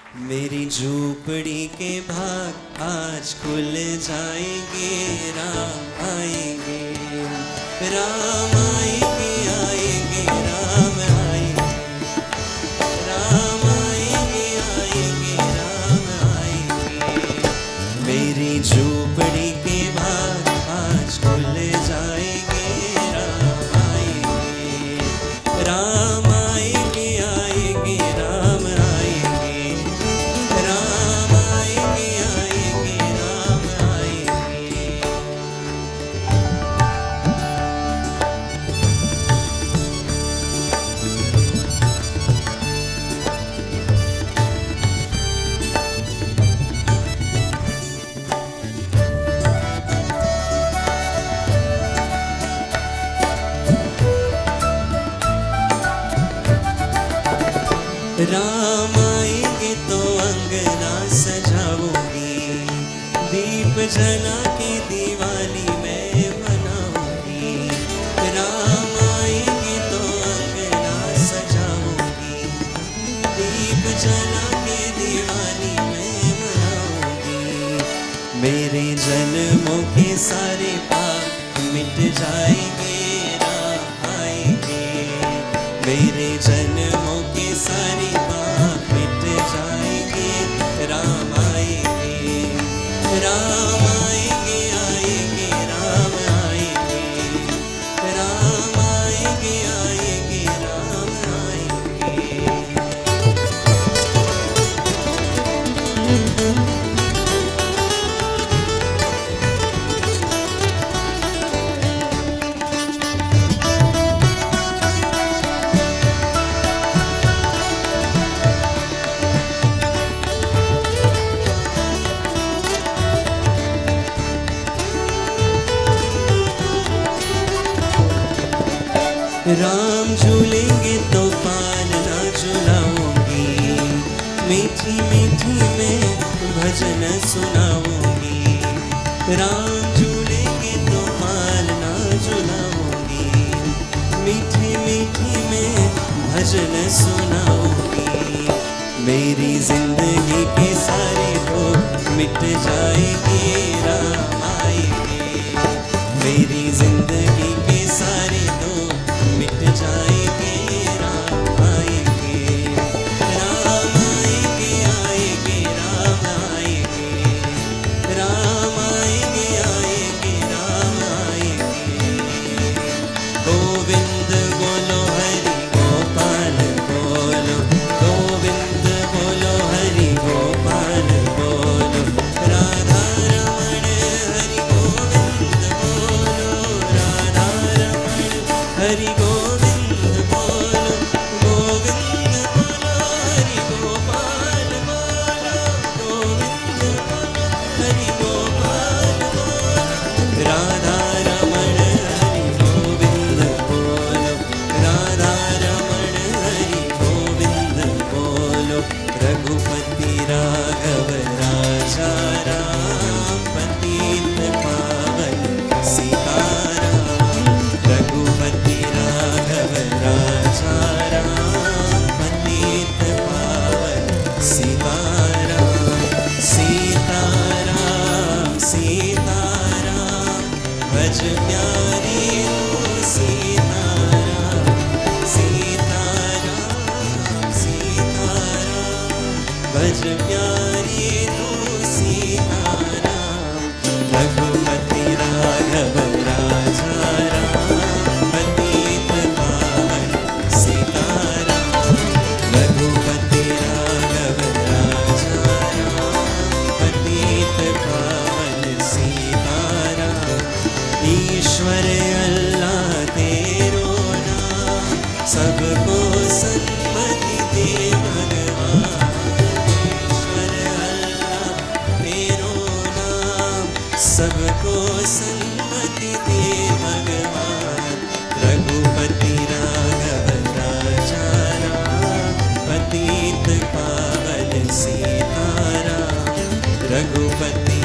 मेरी झोपड़ी के भाग आज खुल जाएंगे, राम आएंगे, राम आएंगे, आएंगे राम आएंगे, राम आएंगे, आएंगे राम आएंगे। मेरी झोपड़ी के भाग आज खुल जाएंगे, राम आएंगे, राम आएंगे, आएंगे राम आएंगे, राम आएंगे, आएंगे राम आएंगे। राम आएंगे तो अंगना सजाऊंगी, दीप जला के दिवाली मैं मनाऊंगी। राम आएंगे तो अंगना सजाऊंगी, दीप जला के दिवाली मैं मनाऊंगी। मेरे जन्मों के सारे पाप मिट जाएंगे, राम आएंगे। मेरे जन्मों के सारे पाप मिट जाएंगे, राम आएंगे, राम आएंगे, आएंगे राम आएंगे, राम आएंगे, आएंगे राम आएंगे। राम झूलेंगे तो पालना झुलाऊंगी, मीठी मीठी मैं भजन सुनाऊंगी। राम झूलेंगे तो पालना झुलाऊंगी, मीठी मीठी मैं भजन सुनाऊंगी। मेरी जिंदगी के सारे दुख मिट जाएंगे, राम आएंगे। मेरी जिंदगी के सारे दुख मिट जाएंगे, राम आएंगे, राम आएंगे, आएंगे राम आएंगे, राम आएंगे, आएंगे राम आएंगे। गोविंद बोलो हरि गोपाल बोलो, गोविंद बोलो हरि गोपाल बोलो, राधा रमण हरि गोविंद बोलो, राधा रमण हरि गोविंद बोलो, गोविंद बोलो हरि गोपाल बोलो, गोविंद बोलो हरि गोपाल बोलो, राधा रमण हरि गोविंद बोलो, राधा रमण हरि गोविंद बोलो। रघुपति राघव राजा राम, पतित पावन सीताराम। रघुपति राघव राजा राम, पतित पावन सीताराम। सीताराम सीताराम, भज प्यारे तू सीताराम। सीताराम सीताराम, भज प्यारे तू सीताराम। रघुपति राघव राजा राम, पतित पावन सीताराम। रघुपति राघव राजा राम, पतित पावन सीताराम। ईश्वर अल्लाह तेरो नाम, सबको सन्मति दे भगवान। ईश्वर अल्लाह तेरो नाम, सबको सन्मति दे भगवान। रघुपति राघव राजा राम, पतित पावन सीताराम। रघुपति